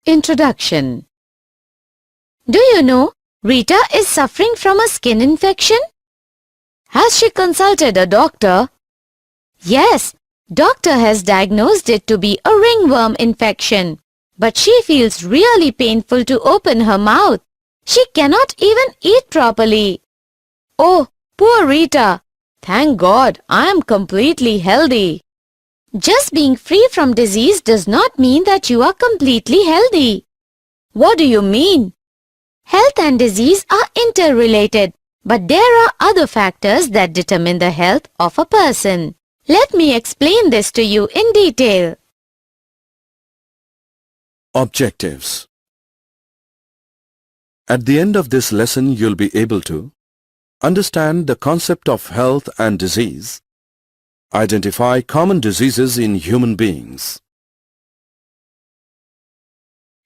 Introduction. Do you know Rita is suffering from a skin infection? Has she consulted a doctor? Yes, doctor has diagnosed it to be a ringworm infection. But she feels really painful to open her mouth. She cannot even eat properly. Oh, poor Rita. Thank God I am completely healthy. Just being free from disease does not mean that you are completely healthy. What do you mean? Health and disease are interrelated, but there are other factors that determine the health of a person. Let me explain this to you in detail. Objectives. At the end of this lesson, you'll be able to understand the concept of health and disease, identify common diseases in human beings.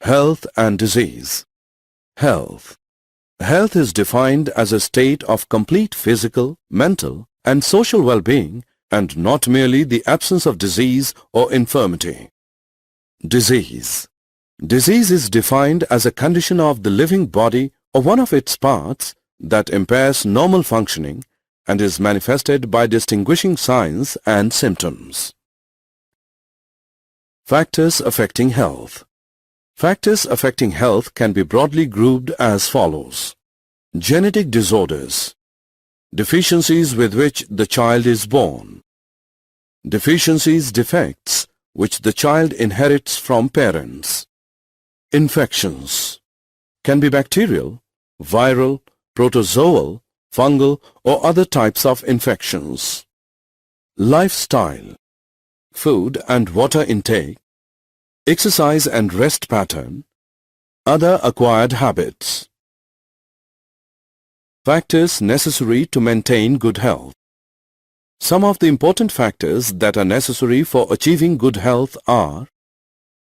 Health and disease. Health. Health is defined as a state of complete physical, mental, and social well-being, and not merely the absence of disease or infirmity. Disease. Disease is defined as a condition of the living body or one of its parts that impairs normal functioning and is manifested by distinguishing signs and symptoms. Factors affecting health. Factors affecting health can be broadly grouped as follows. Genetic disorders. Deficiencies with which the child is born. Deficiencies, defects, which the child inherits from parents. Infections. Can be bacterial, viral, protozoal, fungal, or other types of infections. Lifestyle. Food and water intake, exercise and rest pattern, other acquired habits. Factors necessary to maintain good health. Some of the important factors that are necessary for achieving good health are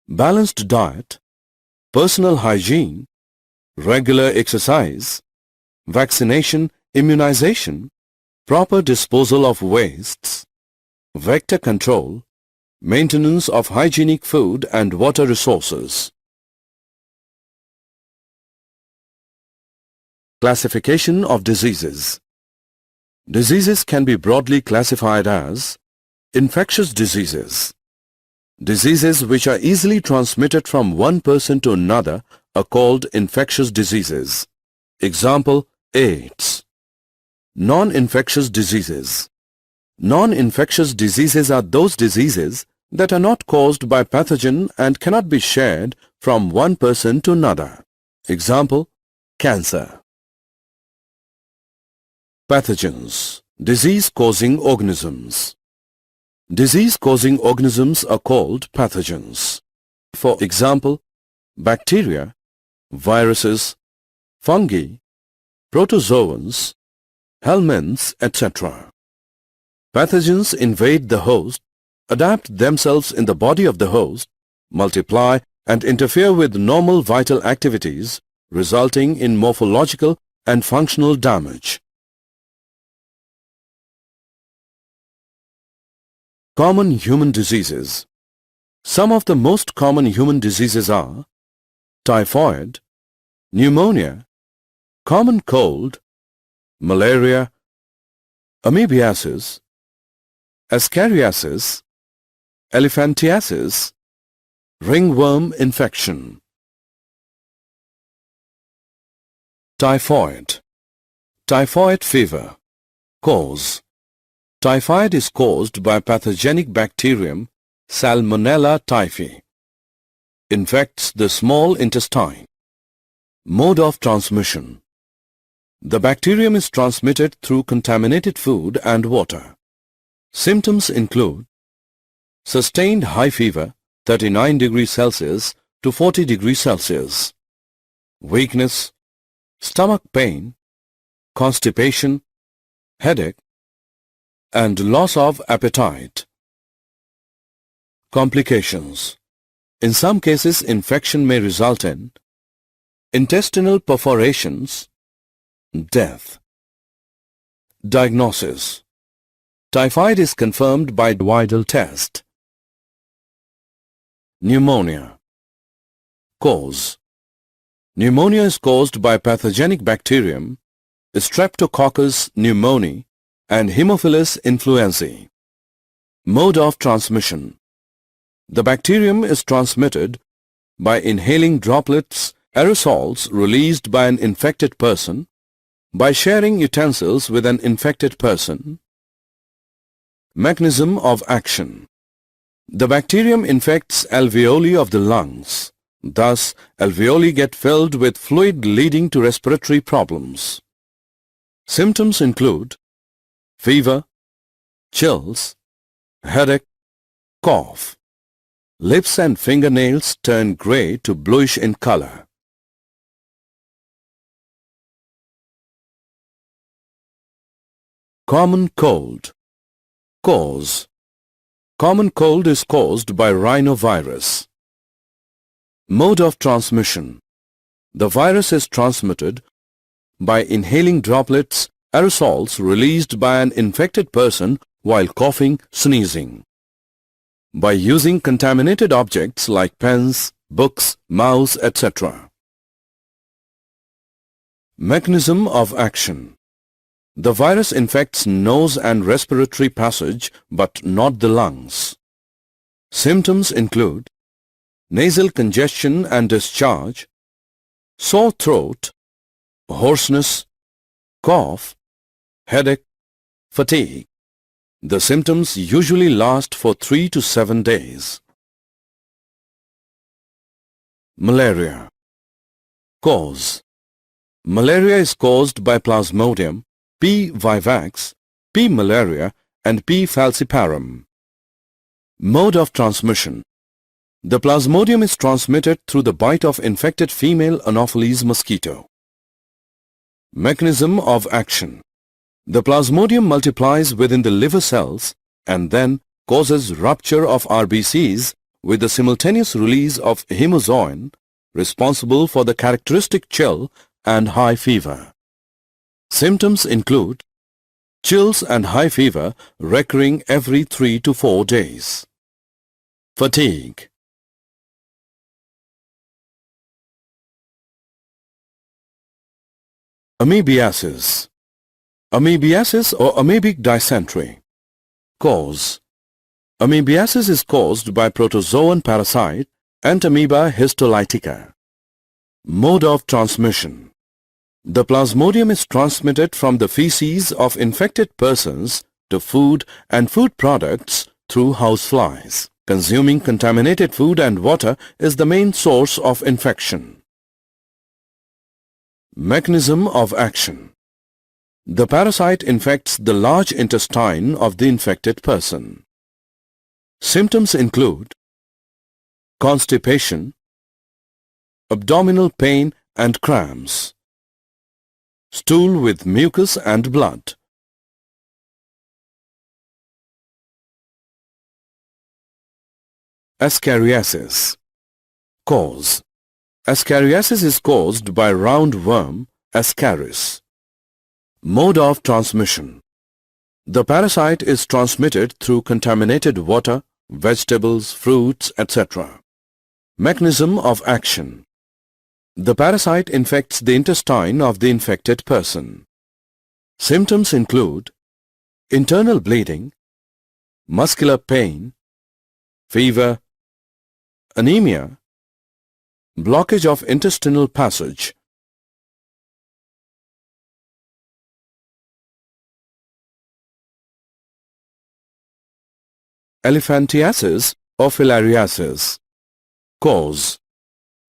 balanced diet, personal hygiene, regular exercise, vaccination, immunization, proper disposal of wastes, vector control, maintenance of hygienic food and water resources. Classification of diseases. Diseases can be broadly classified as infectious diseases. Diseases which are easily transmitted from one person to another are called infectious diseases. Example, AIDS. Non-infectious diseases. Non-infectious diseases are those diseases that are not caused by pathogen and cannot be shared from one person to another. Example, cancer. Pathogens. Disease-causing organisms. Disease-causing organisms are called pathogens. For example, bacteria, viruses, fungi, protozoans, helminths, etc. Pathogens invade the host, adapt themselves in the body of the host, multiply and interfere with normal vital activities, resulting in morphological and functional damage. Common human diseases. Some of the most common human diseases are typhoid, pneumonia, common cold, malaria, amoebiasis, ascariasis, elephantiasis, ringworm infection. Typhoid. Typhoid fever. Cause. Typhoid is caused by pathogenic bacterium Salmonella typhi. Infects the small intestine. Mode of transmission. The bacterium is transmitted through contaminated food and water. Symptoms include sustained high fever 39 degrees Celsius to 40 degrees Celsius, weakness, stomach pain, constipation, headache, and loss of appetite. Complications. In some cases, infection may result in intestinal perforations, death. Diagnosis. Typhoid is confirmed by Widal test. Pneumonia. Cause. Pneumonia is caused by pathogenic bacterium Streptococcus pneumoniae and Haemophilus influenzae. Mode of transmission. The bacterium is transmitted by inhaling droplets, aerosols released by an infected person, by sharing utensils with an infected person. Mechanism of action. The bacterium infects alveoli of the lungs. Thus, alveoli get filled with fluid leading to respiratory problems. Symptoms include fever, chills, headache, cough. Lips and fingernails turn gray to bluish in color. Common cold. Cause. Common cold is caused by rhinovirus. Mode of transmission. The virus is transmitted by inhaling droplets, aerosols released by an infected person while coughing, sneezing. By using contaminated objects like pens, books, mouse, etc. Mechanism of action. The virus infects nose and respiratory passage but not the lungs. Symptoms include nasal congestion and discharge, sore throat, hoarseness, cough, headache, fatigue. The symptoms usually last for 3 to 7 days. Malaria. Cause. Malaria is caused by Plasmodium, P. vivax, P. malaria and P. falciparum. Mode of transmission. The Plasmodium is transmitted through the bite of infected female Anopheles mosquito. Mechanism of action. The Plasmodium multiplies within the liver cells and then causes rupture of RBCs with the simultaneous release of hemozoin responsible for the characteristic chill and high fever. Symptoms include chills and high fever recurring every 3 to 4 days. Fatigue. Amoebiasis. Amoebiasis or amoebic dysentery. Cause. Amoebiasis is caused by protozoan parasite Entamoeba histolytica. Mode of transmission. The Plasmodium is transmitted from the feces of infected persons to food and food products through houseflies. Consuming contaminated food and water is the main source of infection. Mechanism of action. The parasite infects the large intestine of the infected person. Symptoms include constipation, abdominal pain and cramps, stool with mucus and blood. Ascariasis. Cause. Ascariasis is caused by roundworm Ascaris. Mode of transmission. The parasite is transmitted through contaminated water, vegetables, fruits, etc. Mechanism of action. The parasite infects the intestine of the infected person. Symptoms include internal bleeding, muscular pain, fever, anemia, blockage of intestinal passage. Elephantiasis or filariasis. Cause.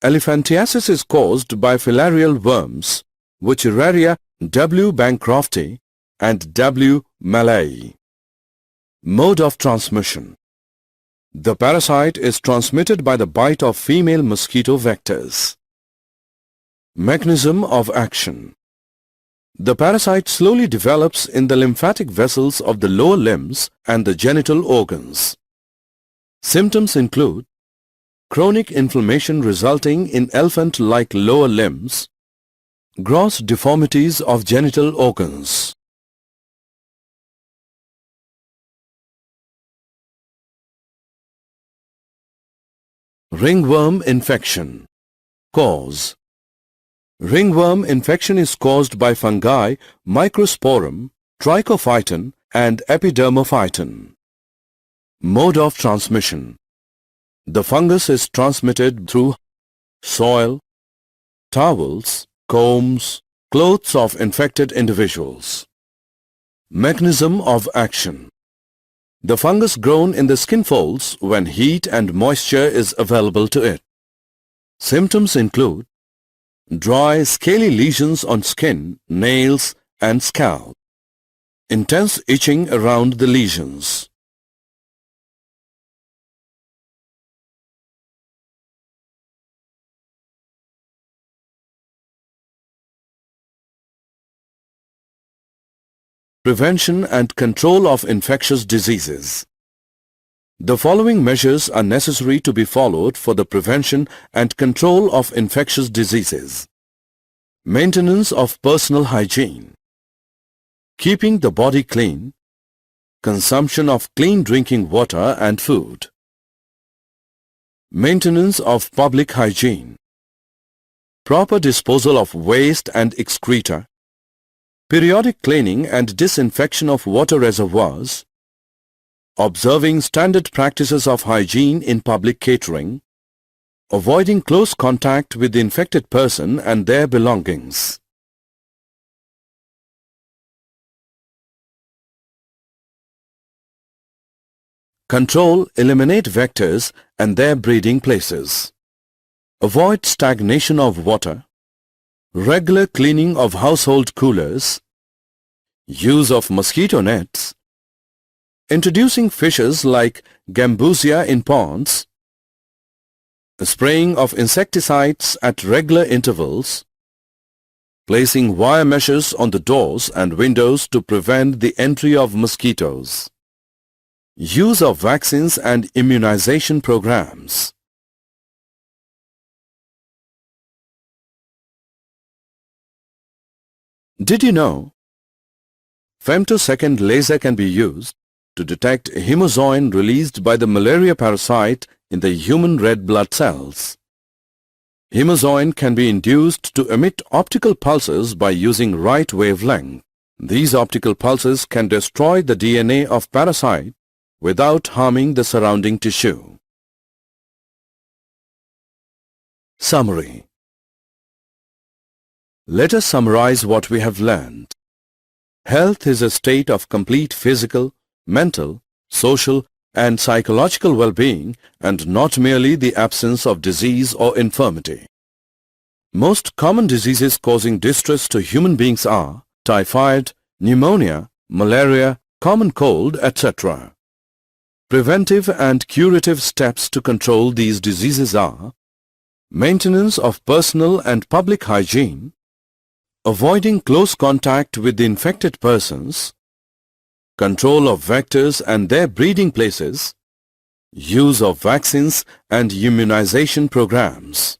Elephantiasis is caused by filarial worms, Wuchereria W. bancrofti and W. malayi. Mode of transmission. The parasite is transmitted by the bite of female mosquito vectors. Mechanism of action. The parasite slowly develops in the lymphatic vessels of the lower limbs and the genital organs. Symptoms include chronic inflammation resulting in elephant-like lower limbs, gross deformities of genital organs. Ringworm infection. Cause. Ringworm infection is caused by fungi Microsporum, Trichophyton and Epidermophyton. Mode of transmission. The fungus is transmitted through soil, towels, combs, clothes of infected individuals. Mechanism of action. The fungus grown in the skin folds when heat and moisture is available to it. Symptoms include dry, scaly lesions on skin, nails and scalp. Intense itching around the lesions. Prevention and control of infectious diseases. The following measures are necessary to be followed for the prevention and control of infectious diseases. Maintenance of personal hygiene. Keeping the body clean. Consumption of clean drinking water and food. Maintenance of public hygiene. Proper disposal of waste and excreta. Periodic cleaning and disinfection of water reservoirs. Observing standard practices of hygiene in public catering. Avoiding close contact with the infected person and their belongings. Control, eliminate vectors and their breeding places. Avoid stagnation of water. Regular cleaning of household coolers. Use of mosquito nets. Introducing fishes like gambusia in ponds. Spraying of insecticides at regular intervals. Placing wire meshes on the doors and windows to prevent the entry of mosquitoes. Use of vaccines and immunization programs. Did you know? Femtosecond laser can be used to detect hemozoin released by the malaria parasite in the human red blood cells. Hemozoin can be induced to emit optical pulses by using right wavelength. These optical pulses can destroy the DNA of parasite without harming the surrounding tissue. Summary. Let us summarize what we have learned. Health is a state of complete physical, mental, social and psychological well-being and not merely the absence of disease or infirmity. Most common diseases causing distress to human beings are typhoid, pneumonia, malaria, common cold, etc. Preventive and curative steps to control these diseases are maintenance of personal and public hygiene, avoiding close contact with the infected persons, control of vectors and their breeding places, use of vaccines and immunization programs.